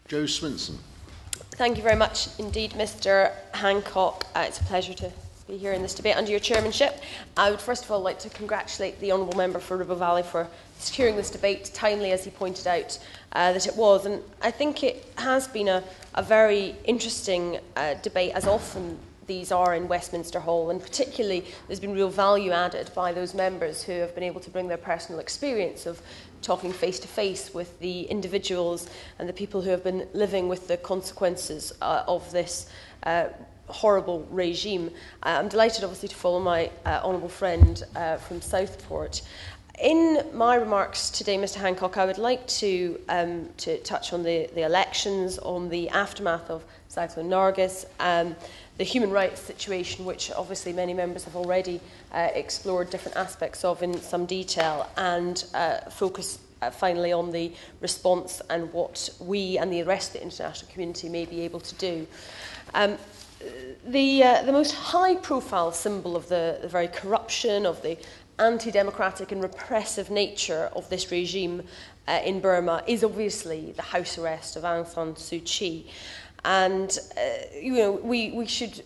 Joe Swinson. Thank you very much indeed, Mr Hancock. It's a pleasure to be here in this debate under your chairmanship. I would first of all like to congratulate the Honourable Member for Ribble Valley for securing this debate timely, as he pointed out that it was. And I think it has been a very interesting debate, as often these are in Westminster Hall, and particularly there's been real value added by those members who have been able to bring their personal experience of talking face to face with the individuals and the people who have been living with the consequences of this horrible regime. I'm delighted, obviously, to follow my honourable friend from Southport. In my remarks today, Mr Hancock, I would like to touch on the elections, on the aftermath of Cyclone Nargis, the human rights situation, which obviously many members have already explored different aspects of in some detail, and focus finally on the response and what we and the rest of the international community may be able to do. The most high-profile symbol of the very corruption, of the anti-democratic and repressive nature of this regime in Burma is obviously the house arrest of Aung San Suu Kyi. And we should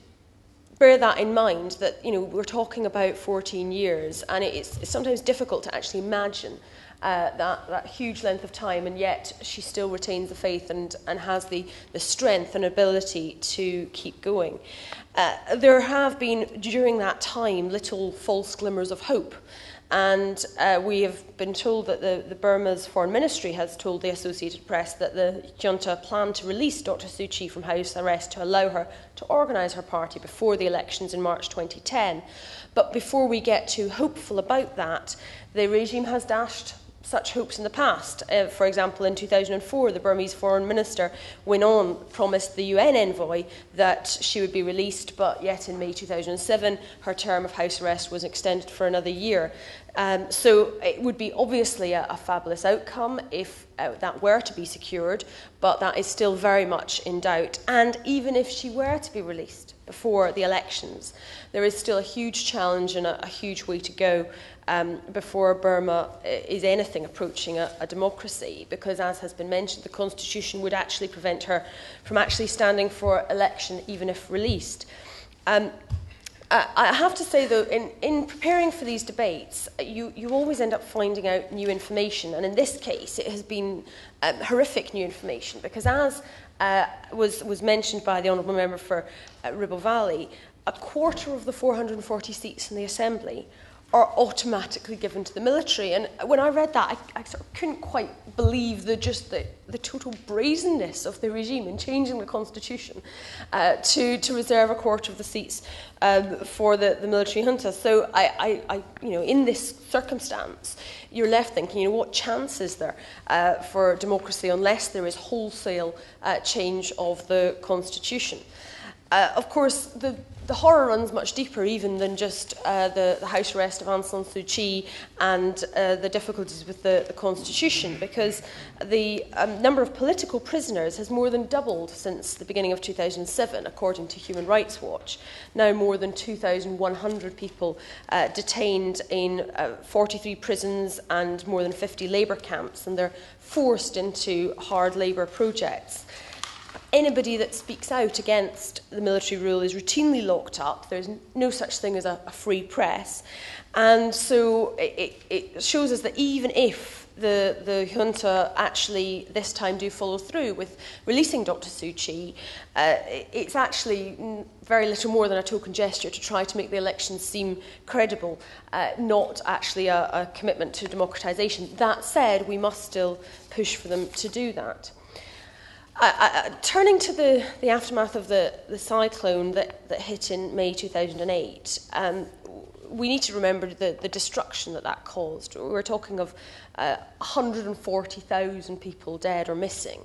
bear that in mind, that we're talking about 14 years, and it's sometimes difficult to actually imagine that huge length of time, and yet she still retains the faith and has the strength and ability to keep going. There have been, during that time, little false glimmers of hope. And we have been told that the Burma's Foreign Ministry has told the Associated Press that the junta planned to release Dr Suu Kyi from house arrest to allow her to organise her party before the elections in March 2010. But before we get too hopeful about that, the regime has dashed such hopes in the past. For example, in 2004, the Burmese Foreign Minister went on, promised the UN envoy that she would be released, but yet in May 2007, her term of house arrest was extended for another year. So it would be obviously a fabulous outcome if that were to be secured, but that is still very much in doubt. And even if she were to be released before the elections, there is still a huge challenge and a huge way to go before Burma is anything approaching a democracy, because, as has been mentioned, the constitution would actually prevent her from actually standing for election even if released. I have to say, though, in preparing for these debates, you always end up finding out new information, and in this case it has been horrific new information, because as was mentioned by the Honourable Member for Ribble Valley, a quarter of the 440 seats in the Assembly are automatically given to the military. And when I read that, I sort of couldn't quite believe the total brazenness of the regime in changing the constitution to reserve a quarter of the seats for the military junta. So in this circumstance, you're left thinking, what chance is there for democracy unless there is wholesale change of the constitution? Of course, the horror runs much deeper even than just the house arrest of Aung San Suu Kyi and the difficulties with the constitution, because the number of political prisoners has more than doubled since the beginning of 2007, according to Human Rights Watch. Now more than 2,100 people detained in 43 prisons and more than 50 labour camps, and they're forced into hard labour projects. Anybody that speaks out against the military rule is routinely locked up. There's no such thing as a free press. And so it shows us that even if the junta actually this time do follow through with releasing Dr Suu Kyi, it's actually very little more than a token gesture to try to make the elections seem credible, not actually a commitment to democratisation. That said, we must still push for them to do that. Turning to the aftermath of the cyclone that hit in May 2008, we need to remember the destruction that caused. We're talking of 140,000 people dead or missing,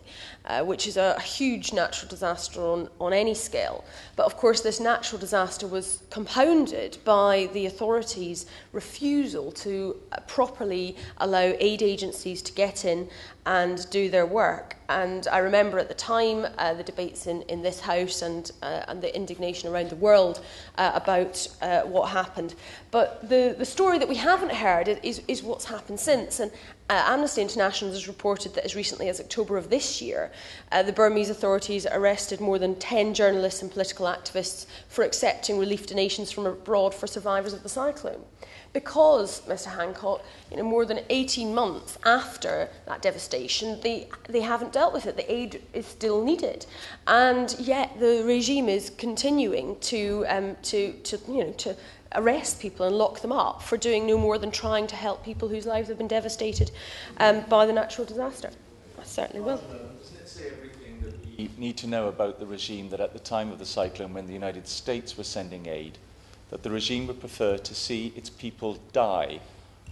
which is a huge natural disaster on any scale. But of course, this natural disaster was compounded by the authorities' refusal to properly allow aid agencies to get in and do their work. And I remember at the time the debates in this House and the indignation around the world about what happened. But the story that we haven't heard is what's happened since. And Amnesty International has reported that as recently as October of this year, the Burmese authorities arrested more than 10 journalists and political activists for accepting relief donations from abroad for survivors of the cyclone. Because, Mr Hancock, more than 18 months after that devastation, they haven't dealt with it. The aid is still needed, and yet the regime is continuing to arrest people and lock them up for doing no more than trying to help people whose lives have been devastated by the natural disaster. I certainly will. Doesn't it say everything that we need to know about the regime that at the time of the cyclone, when the United States were sending aid, that the regime would prefer to see its people die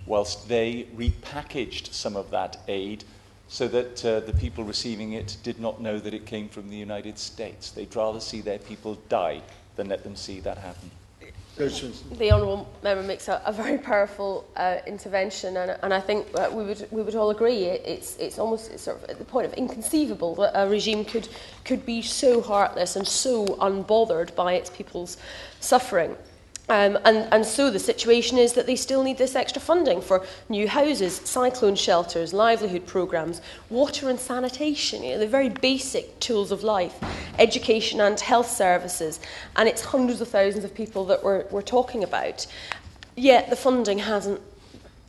whilst they repackaged some of that aid so that the people receiving it did not know that it came from the United States. They'd rather see their people die than let them see that happen. The Honourable Member makes a very powerful intervention, and I think we would all agree it's almost sort of at the point of inconceivable that a regime could be so heartless and so unbothered by its people's suffering. And so the situation is that they still need this extra funding for new houses, cyclone shelters, livelihood programmes, water and sanitation, the very basic tools of life, education and health services, and it's hundreds of thousands of people that we're talking about. Yet the funding hasn't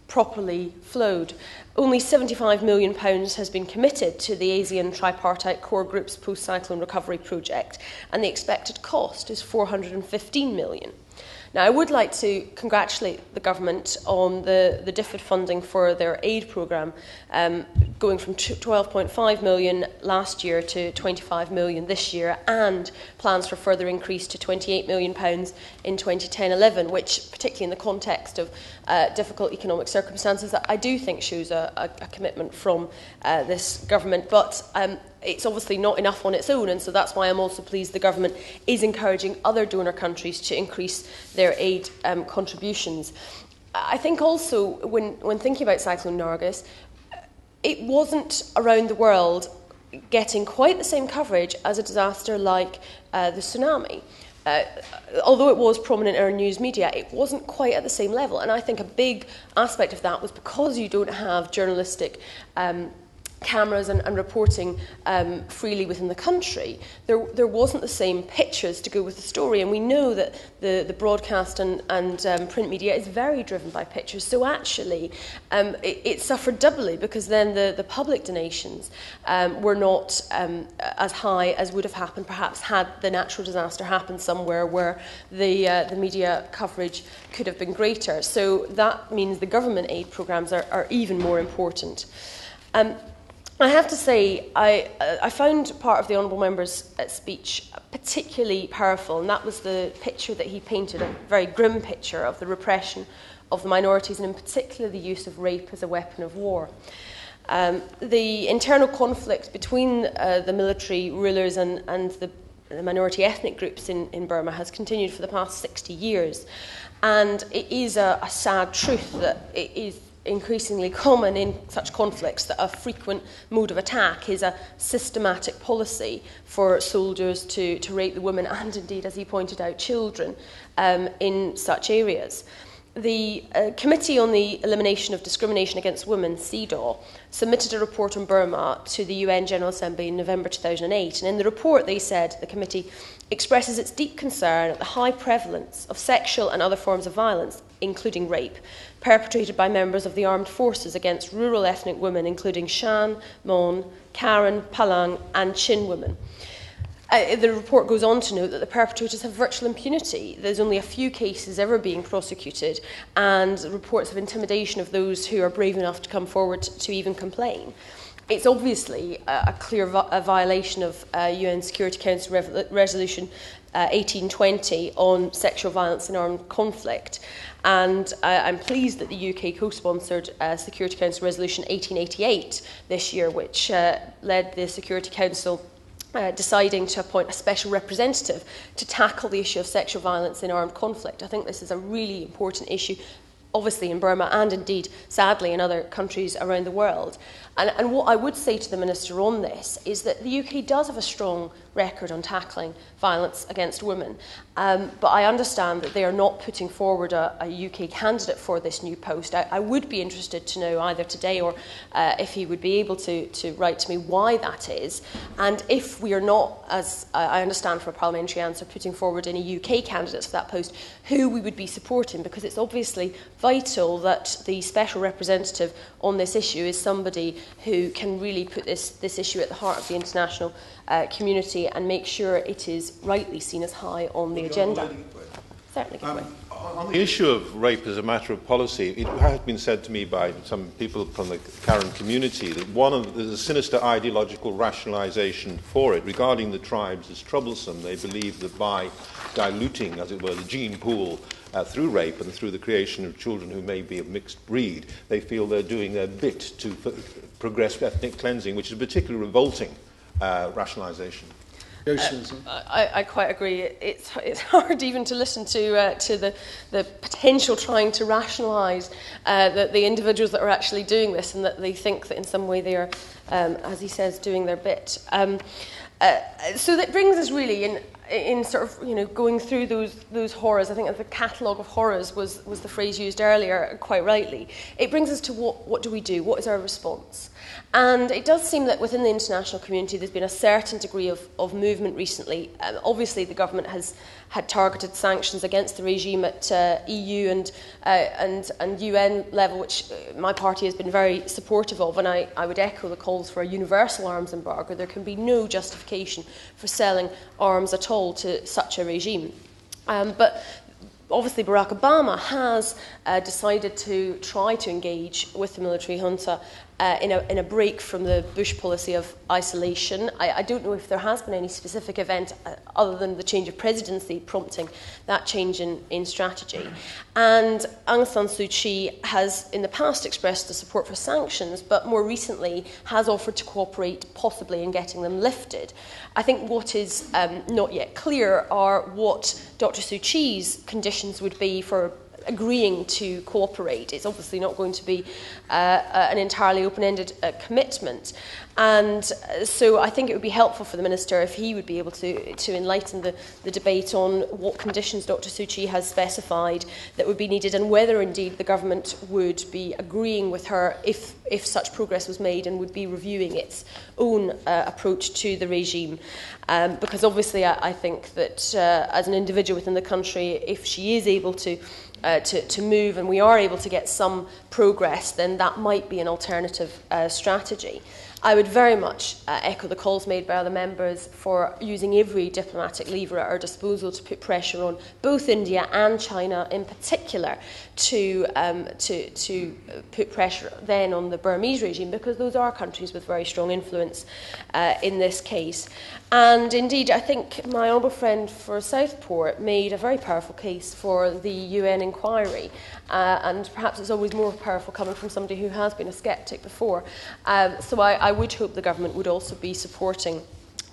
properly flowed. Only £75 million has been committed to the ASEAN Tripartite Core Group's post-cyclone recovery project, and the expected cost is £415 million. Now, I would like to congratulate the government on the DFID funding for their aid programme, going from £12.5 million last year to £25 million this year, and plans for further increase to £28 million in 2010-11, which, particularly in the context of difficult economic circumstances, I do think shows a commitment from this government. But it's obviously not enough on its own, and so that's why I'm also pleased the government is encouraging other donor countries to increase their aid contributions. I think also, when thinking about Cyclone Nargis, it wasn't around the world getting quite the same coverage as a disaster like the tsunami. Although it was prominent in our news media, it wasn't quite at the same level, and I think a big aspect of that was because you don't have journalistic cameras and reporting freely within the country, there wasn't the same pictures to go with the story. And we know that the broadcast and print media is very driven by pictures. So actually, it suffered doubly, because then the public donations were not as high as would have happened perhaps had the natural disaster happened somewhere where the media coverage could have been greater. So that means the government aid programmes are even more important. I have to say, I found part of the Honourable Member's speech particularly powerful, and that was the picture that he painted, a very grim picture of the repression of the minorities, and in particular the use of rape as a weapon of war. The internal conflict between the military rulers and the minority ethnic groups in Burma has continued for the past 60 years, and it is a sad truth that it is increasingly common in such conflicts that a frequent mode of attack is a systematic policy for soldiers to rape the women and indeed, as he pointed out, children in such areas. The Committee on the Elimination of Discrimination Against Women, CEDAW, submitted a report on Burma to the UN General Assembly in November 2008, and in the report they said the committee expresses its deep concern at the high prevalence of sexual and other forms of violence, including rape, perpetrated by members of the armed forces against rural ethnic women, including Shan, Mon, Karen, Palang and Chin women. The report goes on to note that the perpetrators have virtual impunity. There's only a few cases ever being prosecuted, and reports of intimidation of those who are brave enough to come forward to even complain. It's obviously a clear violation of UN Security Council Resolution 1820 on sexual violence in armed conflict. And I'm pleased that the UK co-sponsored Security Council Resolution 1888 this year, which led the Security Council deciding to appoint a special representative to tackle the issue of sexual violence in armed conflict. I think this is a really important issue, obviously in Burma and indeed, sadly, in other countries around the world. And what I would say to the Minister on this is that the UK does have a strong record on tackling violence against women, but I understand that they are not putting forward a UK candidate for this new post. I would be interested to know either today or if he would be able to write to me why that is, and if we are not, as I understand from a parliamentary answer, putting forward any UK candidates for that post, who we would be supporting, because it's obviously vital that the special representative on this issue is somebody who can really put this issue at the heart of the international community and make sure it is rightly seen as high on the agenda. Certainly. On the issue of rape as a matter of policy, it has been said to me by some people from the Karen community that there's a sinister ideological rationalisation for it. Regarding the tribes as troublesome, they believe that by diluting, as it were, the gene pool through rape and through the creation of children who may be of mixed breed, they feel they're doing their bit to progress ethnic cleansing, which is a particularly revolting rationalisation. I quite agree. It's hard even to listen to the potential trying to rationalise the individuals that are actually doing this, and that they think that in some way they are, as he says, doing their bit. So that brings us really in sort of going through those horrors. I think the catalogue of horrors was the phrase used earlier, quite rightly. It brings us to what do we do? What is our response? And it does seem that within the international community there's been a certain degree of movement recently. Obviously the government has had targeted sanctions against the regime at EU and UN level, which my party has been very supportive of, and I would echo the calls for a universal arms embargo. There can be no justification for selling arms at all to such a regime. But obviously Barack Obama has decided to try to engage with the military junta in a break from the Bush policy of isolation. I don't know if there has been any specific event other than the change of presidency prompting that change in strategy. And Aung San Suu Kyi has in the past expressed the support for sanctions, but more recently has offered to cooperate possibly in getting them lifted. I think what is not yet clear are what Dr. Suu Kyi's conditions would be for agreeing to cooperate. It's obviously not going to be an entirely open-ended commitment. And so I think it would be helpful for the Minister if he would be able to enlighten the debate on what conditions Dr. Suu Kyi has specified that would be needed, and whether indeed the government would be agreeing with her if such progress was made, and would be reviewing its own approach to the regime. Because obviously I think that as an individual within the country, if she is able to move and we are able to get some progress, then that might be an alternative strategy. I would very much echo the calls made by other members for using every diplomatic lever at our disposal to put pressure on both India and China in particular to put pressure then on the Burmese regime, because those are countries with very strong influence in this case. And indeed, I think my honourable friend for Southport made a very powerful case for the UN inquiry, and perhaps it's always more powerful coming from somebody who has been a sceptic before. So I would hope the government would also be supporting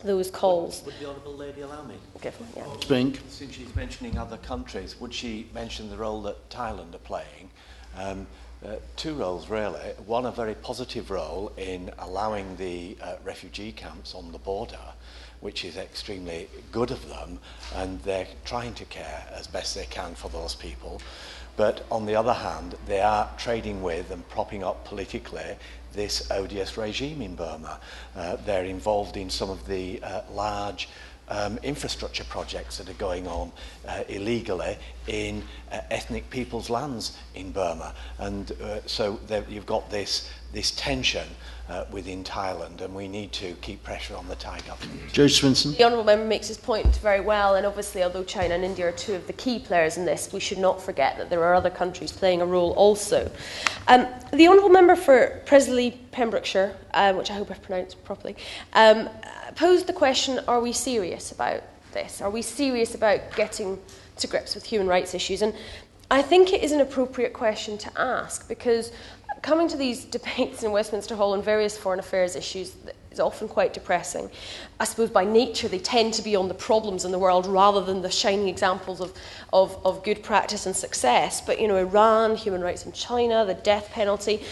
those calls. Would the Honourable Lady allow me? Yeah. Since she's mentioning other countries, would she mention the role that Thailand are playing? Two roles, really. One, a very positive role in allowing the refugee camps on the border, which is extremely good of them, and they're trying to care as best they can for those people. But on the other hand, they are trading with and propping up politically this odious regime in Burma. They're involved in some of the large infrastructure projects that are going on illegally in ethnic people's lands in Burma. And so you've got this tension within Thailand, and we need to keep pressure on the Thai government. Judge Swinson. The Honourable Member makes his point very well, and obviously although China and India are two of the key players in this, we should not forget that there are other countries playing a role also. The Honourable Member for Presley, Pembrokeshire, which I hope I've pronounced properly, posed the question, are we serious about this? Are we serious about getting to grips with human rights issues? And I think it is an appropriate question to ask, because coming to these debates in Westminster Hall on various foreign affairs issues, is often quite depressing. I suppose by nature they tend to be on the problems in the world rather than the shining examples of good practice and success. But, you know, Iran, human rights in China, the death penalty,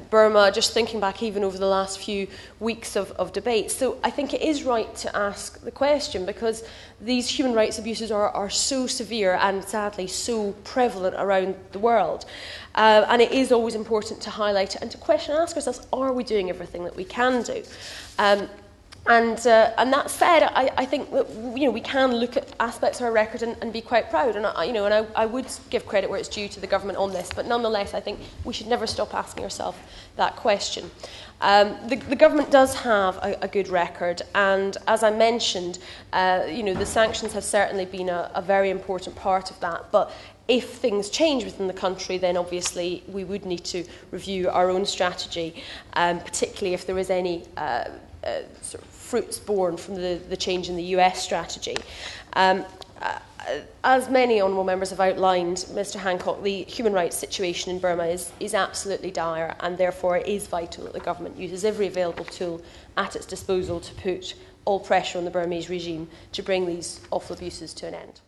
Burma, just thinking back even over the last few weeks of debate. So I think it is right to ask the question, because these human rights abuses are so severe and sadly so prevalent around the world. And it is always important to highlight it and to question and ask ourselves, are we doing everything that we can do? And that said, I think that, you know, we can look at aspects of our record and be quite proud. And I would give credit where it's due to the government on this, but nonetheless, I think we should never stop asking ourselves that question. The government does have a good record, and as I mentioned, you know, the sanctions have certainly been a very important part of that. But if things change within the country, then obviously we would need to review our own strategy, particularly if there is any sort of fruits born from the change in the US strategy. As many honourable members have outlined, Mr Hancock, the human rights situation in Burma is absolutely dire, and therefore it is vital that the government uses every available tool at its disposal to put all pressure on the Burmese regime to bring these awful abuses to an end.